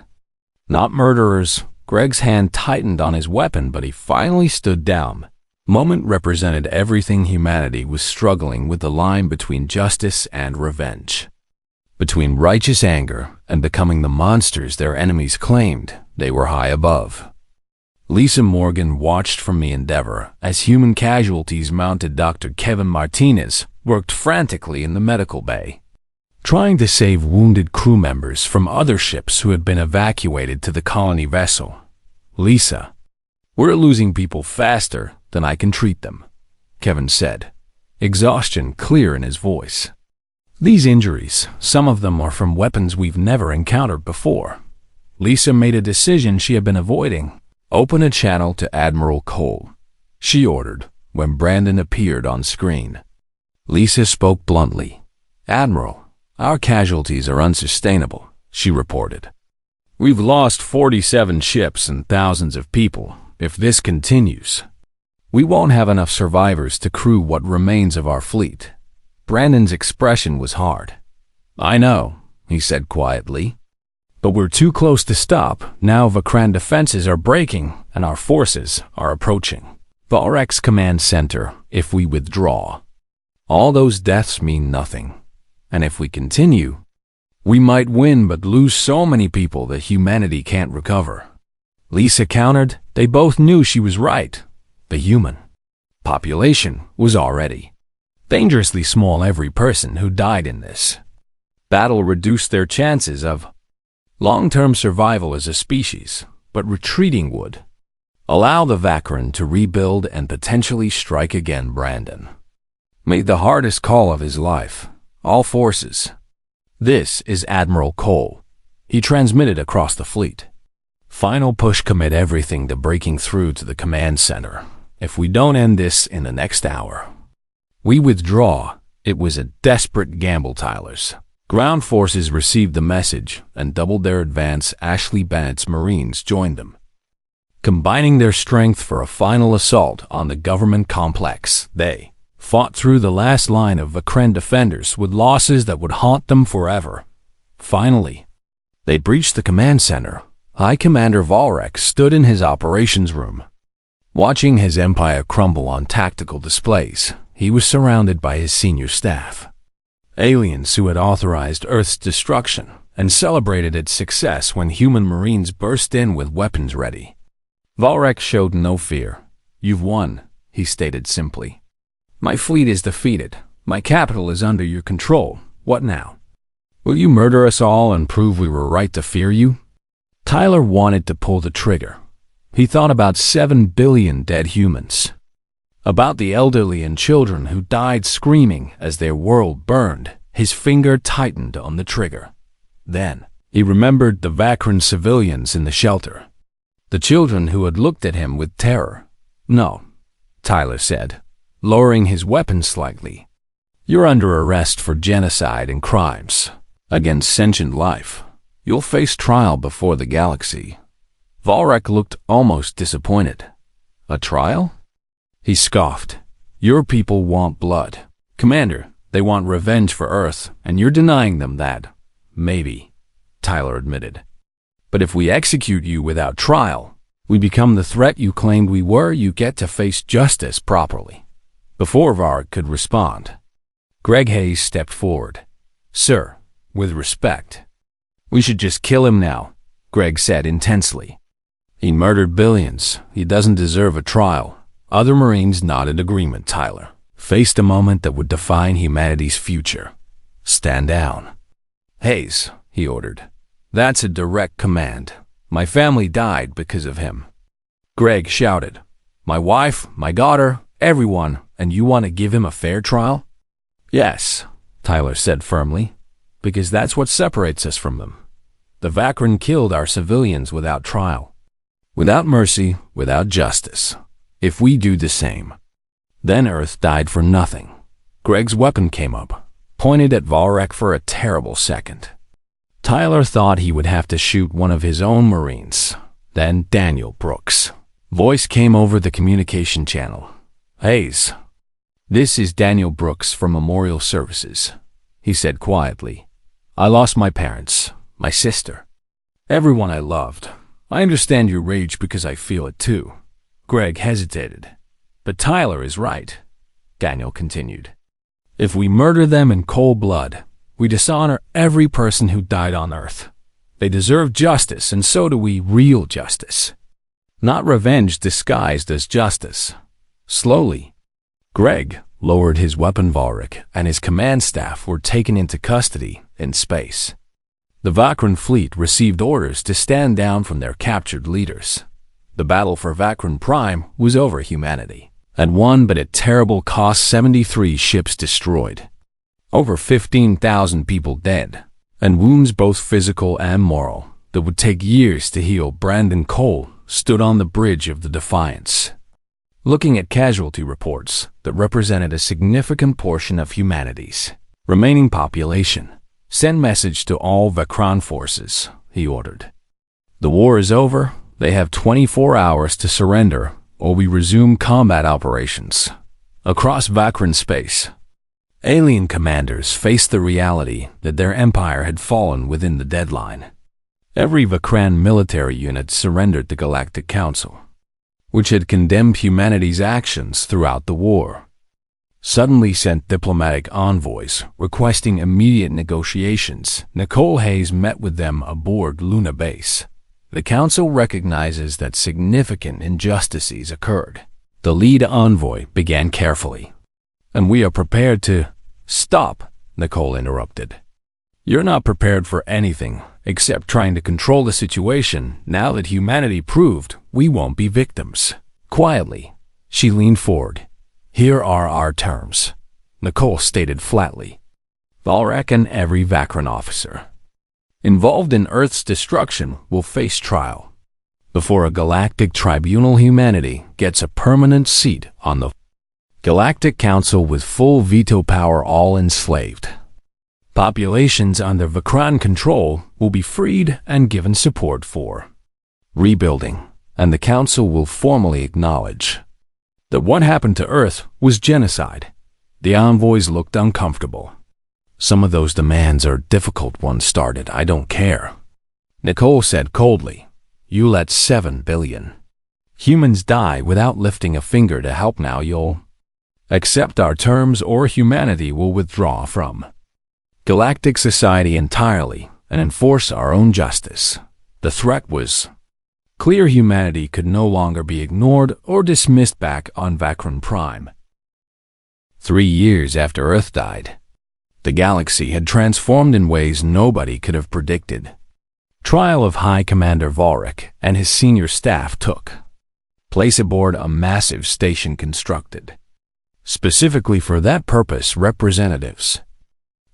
not murderers." Greg's hand tightened on his weapon, but he finally stood down. Moment represented everything humanity was struggling with, the line between justice and revenge, between righteous anger and becoming the monsters their enemies claimed they were high above. Lisa Morgan watched from the Endeavor as human casualties mounted. Dr. Kevin Martinez worked frantically in the medical bay, trying to save wounded crew members from other ships who had been evacuated to the colony vessel. "Lisa, we're losing people faster than I can treat them," Kevin said, exhaustion clear in his voice. "These injuries, some of them are from weapons we've never encountered before." Lisa made a decision she had been avoiding. "Open a channel to Admiral Cole," she ordered when Brandon appeared on screen. Lisa spoke bluntly. "Admiral, our casualties are unsustainable," she reported. "We've lost 47 ships and thousands of people. If this continues, we won't have enough survivors to crew what remains of our fleet." Brandon's expression was hard. "I know," he said quietly, "but we're too close to stop. Now Vakran defenses are breaking and our forces are approaching Valrek's command center. If we withdraw, all those deaths mean nothing. And if we continue, we might win but lose so many people that humanity can't recover." Lisa countered. They both knew she was right. The human population was already dangerously small. Every person who died in this Battle reduced their chances of long-term survival as a species, but retreating would allow the Vakran to rebuild and potentially strike again. Brandon made the hardest call of his life. All forces. This is Admiral Cole. He transmitted across the fleet. Final push, commit everything to breaking through to the command center. If we don't end this in the next hour, we withdraw. It was a desperate gamble. Tyler's ground forces received the message and doubled their advance. Ashley Bennett's Marines joined them, combining their strength for a final assault on the government complex. They fought through the last line of Vakran defenders with losses that would haunt them forever. Finally, they breached the command center. High Commander Valrek stood in his operations room, watching his empire crumble on tactical displays. He was surrounded by his senior staff, aliens who had authorized Earth's destruction and celebrated its success when human Marines burst in with weapons ready. Valrek showed no fear. "You've won," he stated simply. "My fleet is defeated. My capital is under your control. What now? Will you murder us all and prove we were right to fear you?" Tyler wanted to pull the trigger. He thought about 7 billion dead humans, about the elderly and children who died screaming as their world burned. His finger tightened on the trigger. Then he remembered the Vakran civilians in the shelter, the children who had looked at him with terror. "No," Tyler said, lowering his weapon slightly. "You're under arrest for genocide and crimes against sentient life. You'll face trial before the galaxy." Valrek looked almost disappointed. "A trial?" He scoffed. "Your people want blood, Commander. They want revenge for Earth, and you're denying them that." "Maybe," Tyler admitted. "But if we execute you without trial, we become the threat you claimed we were. You get to face justice properly." Before Valrek could respond, Greg Hayes stepped forward. "Sir, with respect, we should just kill him now," Greg said intensely. "He murdered billions. He doesn't deserve a trial." Other Marines nodded agreement. Tyler faced a moment that would define humanity's future. "Stand down." "Hayes," he ordered. "That's a direct command. My family died because of him." Greg shouted. "My wife, my daughter, everyone, and you want to give him a fair trial?" "Yes," Tyler said firmly, "because that's what separates us from them. The Vakran killed our civilians without trial, without mercy, without justice. If we do the same, then Earth died for nothing." Greg's weapon came up, pointed at Valrek for a terrible second. Tyler thought he would have to shoot one of his own Marines. Then Daniel Brooks' voice came over the communication channel. "Hayes, this is Daniel Brooks from Memorial Services," he said quietly. "I lost my parents, my sister, everyone I loved. I understand your rage because I feel it too." Greg hesitated. "But Tyler is right," Daniel continued. "If we murder them in cold blood, we dishonor every person who died on Earth. They deserve justice, and so do we. Real justice, not revenge disguised as justice." Slowly, Greg lowered his weapon. Valrek and his command staff were taken into custody in space. The Vakran fleet received orders to stand down from their captured leaders. The battle for Vakran Prime was over. Humanity had won, but at terrible cost. 73 ships destroyed, over 15,000 people dead, and wounds both physical and moral that would take years to heal. Brandon Cole stood on the bridge of the Defiance, looking at casualty reports that represented a significant portion of humanity's remaining population. "Send message to all Vakran forces," he ordered. "The war is over. They have 24 hours to surrender, or we resume combat operations." Across Vakran space, alien commanders faced the reality that their empire had fallen within the deadline. Every Vakran military unit surrendered to Galactic Council, which had condemned humanity's actions throughout the war. Suddenly sent diplomatic envoys requesting immediate negotiations. Nicole Hayes met with them aboard Luna Base. "The Council recognizes that significant injustices occurred," the lead envoy began carefully, "and we are prepared to—" "Stop," Nicole interrupted. You're not prepared for anything except trying to control the situation now that humanity proved we won't be victims. Quietly, she leaned forward. Here are our terms, Nicole stated flatly. Valrak and every Vakran officer involved in Earth's destruction will face trial. Before a galactic tribunal, humanity gets a permanent seat on the Galactic Council with full veto power, all enslaved. Populations under Vakran control will be freed and given support for rebuilding, and the Council will formally acknowledge that what happened to Earth was genocide. The envoys looked uncomfortable. Some of those demands are difficult ones started. I don't care, Nicole said coldly. You let 7 billion humans die without lifting a finger to help. Now you'll accept our terms or humanity will withdraw from galactic society entirely and enforce our own justice. The threat was clear. Humanity could no longer be ignored or dismissed. Back on Vakran Prime, 3 years after Earth died, the galaxy had transformed in ways nobody could have predicted. Trial of High Commander Valrak and his senior staff took place aboard a massive station constructed specifically for that purpose. Representatives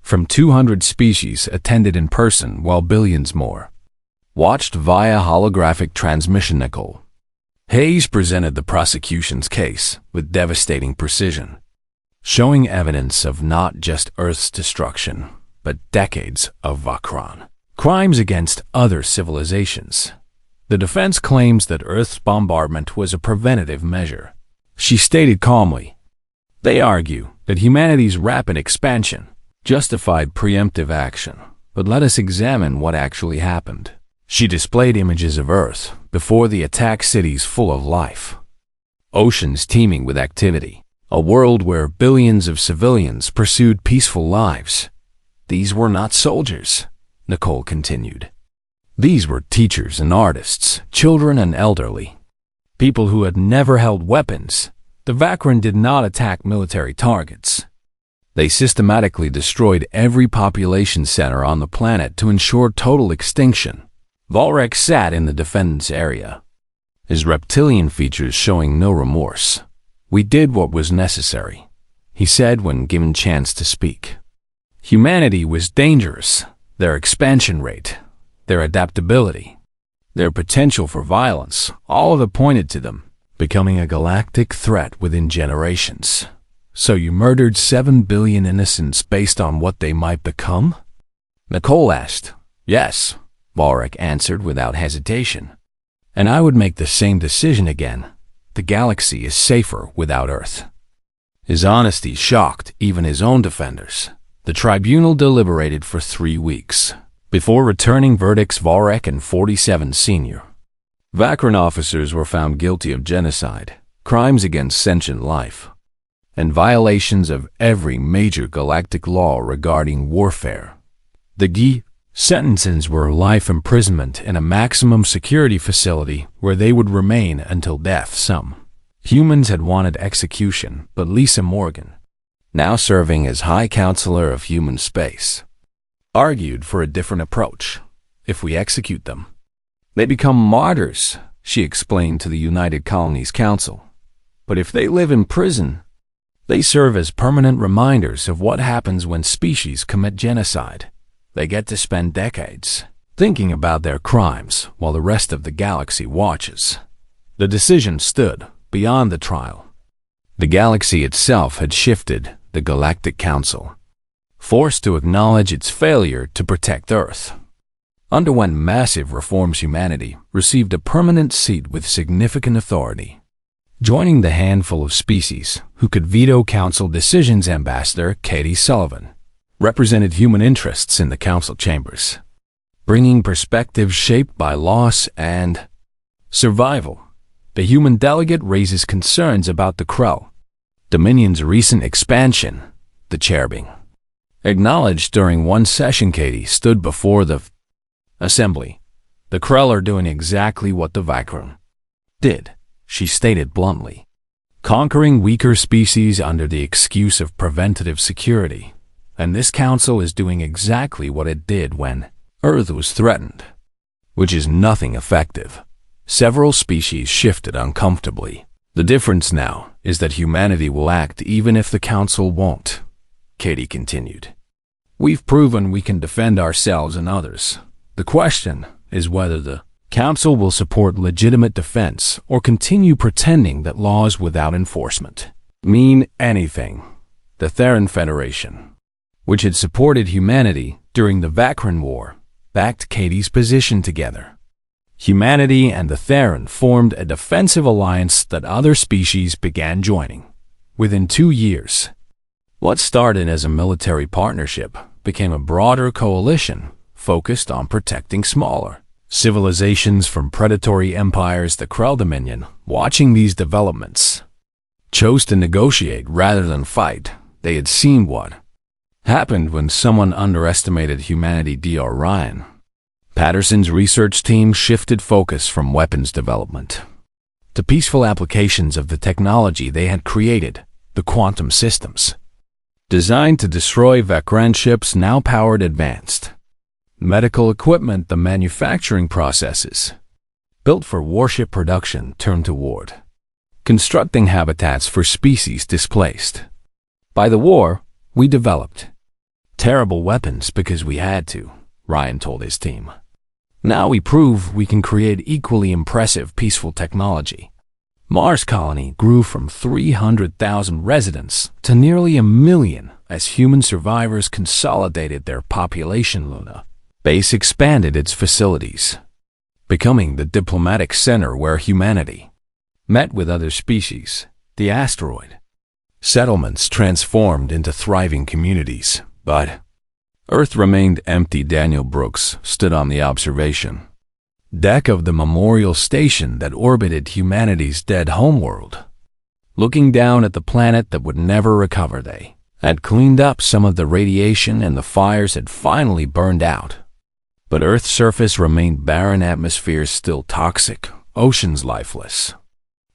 from 200 species attended in person, while billions more watched via holographic transmission. Nicole Hayes presented the prosecution's case with devastating precision, showing evidence of not just Earth's destruction, but decades of Vakran crimes against other civilizations. The defense claims that Earth's bombardment was a preventative measure. She stated calmly, they argue that humanity's rapid expansion justified preemptive action, but let us examine what actually happened. She displayed images of Earth before the attack, cities full of life, oceans teeming with activity, a world where billions of civilians pursued peaceful lives. These were not soldiers, Nicole continued. These were teachers and artists, children and elderly, people who had never held weapons. The Vakran did not attack military targets. They systematically destroyed every population center on the planet to ensure total extinction. Valrak sat in the defendant's area, his reptilian features showing no remorse. We did what was necessary, he said when given chance to speak. Humanity was dangerous. Their expansion rate, their adaptability, their potential for violence, all of it pointed to them becoming a galactic threat within generations. So you murdered 7 billion innocents based on what they might become? Nicole asked. Yes, Valrak answered without hesitation. And I would make the same decision again. The galaxy is safer without Earth. His honesty shocked even his own defenders. The tribunal deliberated for 3 weeks before returning verdicts. Valrak and 47 senior Vakran officers were found guilty of genocide, crimes against sentient life, and violations of every major galactic law regarding warfare. The sentences were life imprisonment in a maximum security facility where they would remain until death. Some humans had wanted execution, but Lisa Morgan, now serving as High Counselor of Human Space, argued for a different approach. If we execute them, they become martyrs, she explained to the United Colonies Council. But if they live in prison, they serve as permanent reminders of what happens when species commit genocide. They get to spend decades thinking about their crimes while the rest of the galaxy watches. The decision stood beyond the trial. The galaxy itself had shifted. The Galactic Council, forced to acknowledge its failure to protect Earth, underwent massive reforms. Humanity received a permanent seat with significant authority, joining the handful of species who could veto council decisions. Ambassador Katie Sullivan represented human interests in the council chambers, bringing perspectives shaped by loss and survival. The human delegate raises concerns about the Krell Dominion's recent expansion, the cherubim acknowledged during one session. Katie stood before the assembly. The Krell are doing exactly what the Vakran did, she stated bluntly, conquering weaker species under the excuse of preventative security. and this council is doing exactly what it did when Earth was threatened, which is nothing effective. Several species shifted uncomfortably. The difference now is that humanity will act even if the council won't, Katie continued. We've proven we can defend ourselves and others. The question is whether the council will support legitimate defense or continue pretending that laws without enforcement mean anything. The Theran Federation, which had supported humanity during the Vakran War, backed Katie's position together. Humanity and the Theran formed a defensive alliance that other species began joining. Within 2 years, what started as a military partnership became a broader coalition focused on protecting smaller civilizations from predatory empires. The Krell Dominion, watching these developments, chose to negotiate rather than fight. They had seen what happened when someone underestimated humanity. Dr. Ryan Patterson's research team shifted focus from weapons development to peaceful applications of the technology they had created. The quantum systems, designed to destroy Vakran ships, now powered advanced medical equipment. The manufacturing processes built for warship production turned toward constructing habitats for species displaced by the war. We developed terrible weapons because we had to, Ryan told his team. Now we prove we can create equally impressive peaceful technology. Mars colony grew from 300,000 residents to nearly 1 million as human survivors consolidated their population. Luna base expanded its facilities, becoming the diplomatic center where humanity met with other species. The asteroid settlements transformed into thriving communities, but Earth remained empty. Daniel Brooks stood on the observation deck of the memorial station that orbited humanity's dead homeworld, looking down at the planet that would never recover. They had cleaned up some of the radiation and the fires had finally burned out, but Earth's surface remained barren, atmospheres still toxic, oceans lifeless,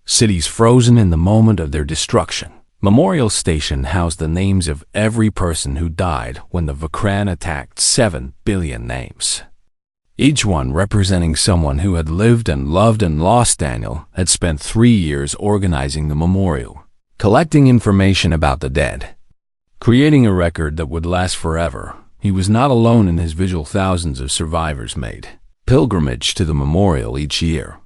cities frozen in the moment of their destruction. Memorial Station housed the names of every person who died when the Vakran attacked. 7 billion names, each one representing someone who had lived and loved and lost. Daniel had spent 3 years organizing the memorial, collecting information about the dead, creating a record that would last forever. He was not alone in his vigil. Thousands of survivors made pilgrimage to the memorial each year,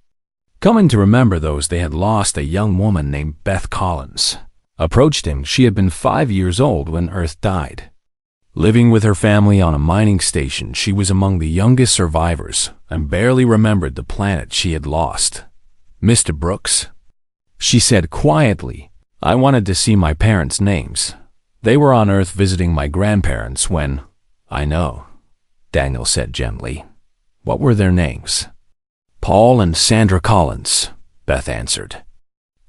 coming to remember those they had lost. A young woman named Beth Collins approached him. She had been 5 years old when Earth died. Living with her family on a mining station, she was among the youngest survivors and barely remembered the planet she had lost. Mr. Brooks, she said quietly, I wanted to see my parents' names. They were on Earth visiting my grandparents when... I know, Daniel said gently. What were their names? Paul and Sandra Collins, Beth answered.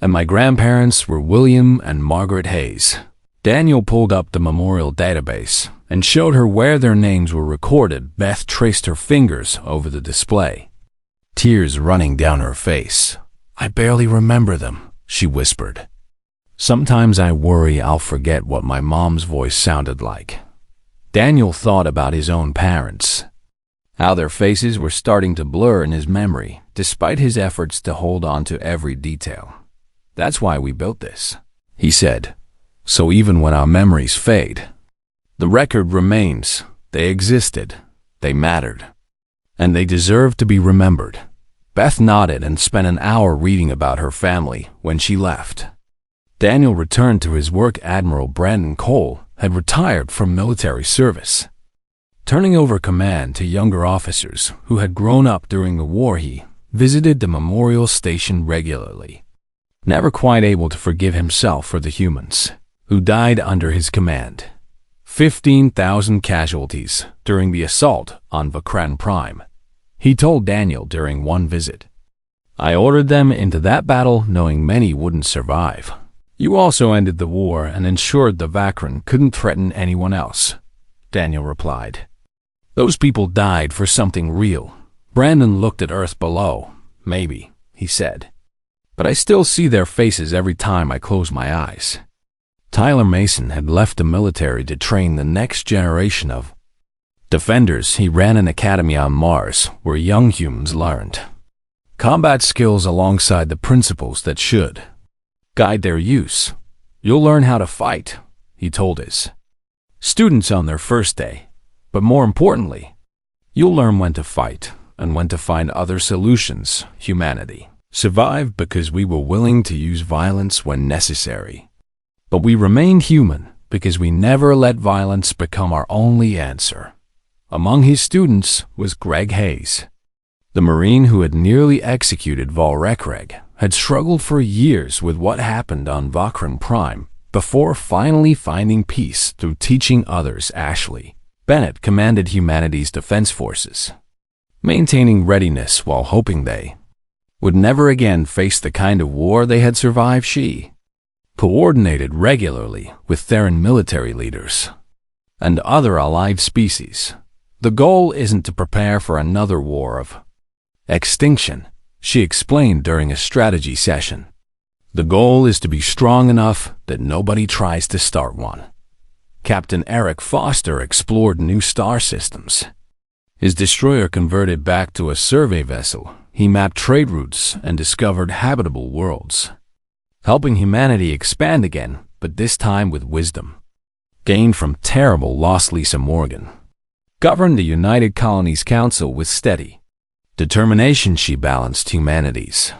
And my grandparents were William and Margaret Hayes. Daniel pulled up the memorial database and showed her where their names were recorded. Beth traced her fingers over the display, tears running down her face. I barely remember them, she whispered. Sometimes I worry I'll forget what my mom's voice sounded like. Daniel thought about his own parents, how their faces were starting to blur in his memory, despite his efforts to hold on to every detail. That's why we built this, he said. So even when our memories fade, the record remains. They existed, they mattered, and they deserve to be remembered. Beth nodded and spent an hour reading about her family when she left. Daniel returned to his work. Admiral Brandon Cole had retired from military service, turning over command to younger officers who had grown up during the war. He visited the memorial station regularly, never quite able to forgive himself for the humans who died under his command. 15,000 casualties during the assault on Vakran Prime, he told Daniel during one visit. I ordered them into that battle knowing many wouldn't survive. You also ended the war and ensured the Vakran couldn't threaten anyone else, Daniel replied. Those people died for something real. Brandon looked at Earth below. Maybe, he said. But I still see their faces every time I close my eyes. Tyler Mason had left the military to train the next generation of defenders. He ran an academy on Mars where young humans learned combat skills alongside the principles that should guide their use. You'll learn how to fight, he told his students on their first day. But more importantly, you'll learn when to fight and when to find other solutions. Humanity survived because we were willing to use violence when necessary. But we remained human because we never let violence become our only answer. Among his students was Greg Hayes. The Marine who had nearly executed Volrekreg had struggled for years with what happened on Vakran Prime before finally finding peace through teaching others. Ashley Bennett commanded humanity's defense forces, maintaining readiness while hoping they would never again face the kind of war they had survived. She coordinated regularly with Theran military leaders and other allied species. The goal isn't to prepare for another war of extinction, she explained during a strategy session. The goal is to be strong enough that nobody tries to start one. Captain Eric Foster explored new star systems. His destroyer converted back to a survey vessel. He mapped trade routes and discovered habitable worlds, helping humanity expand again, but this time with wisdom gained from terrible lost. Lisa Morgan governed the United Colonies Council with steady determination. She balanced humanity's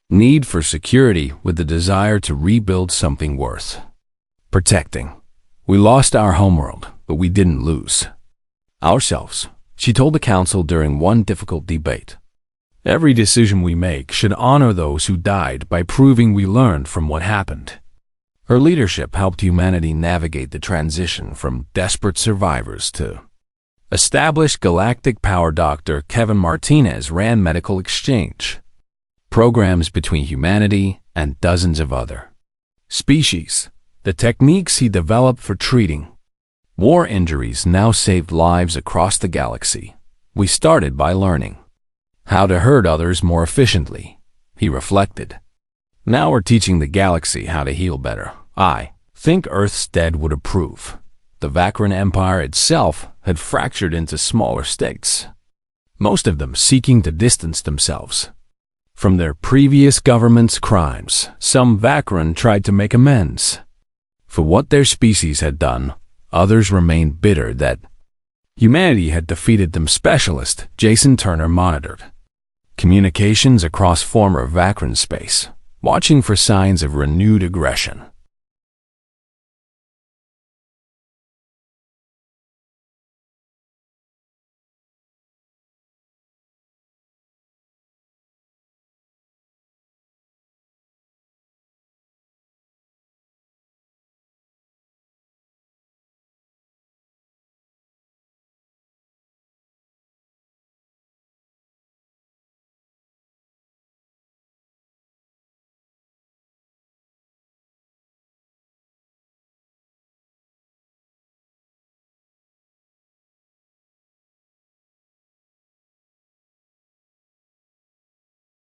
need for security with the desire to rebuild something worth protecting. We lost our homeworld, but we didn't lose ourselves, she told the council during one difficult debate. Every decision we make should honor those who died by proving we learned from what happened. Her leadership helped humanity navigate the transition from desperate survivors to established galactic power. Dr. Kevin Martinez ran medical exchange programs between humanity and dozens of other species. The techniques he developed for treating war injuries now saved lives across the galaxy. We started by learning how to hurt others more efficiently, he reflected. Now we're teaching the galaxy how to heal better. I think Earth's dead would approve. The Vakran Empire itself had fractured into smaller states, most of them seeking to distance themselves from their previous government's crimes. Some Vakran tried to make amends for what their species had done. Others remained bitter that humanity had defeated them. Specialist Jason Turner monitored communications across former Vakran space, watching for signs of renewed aggression.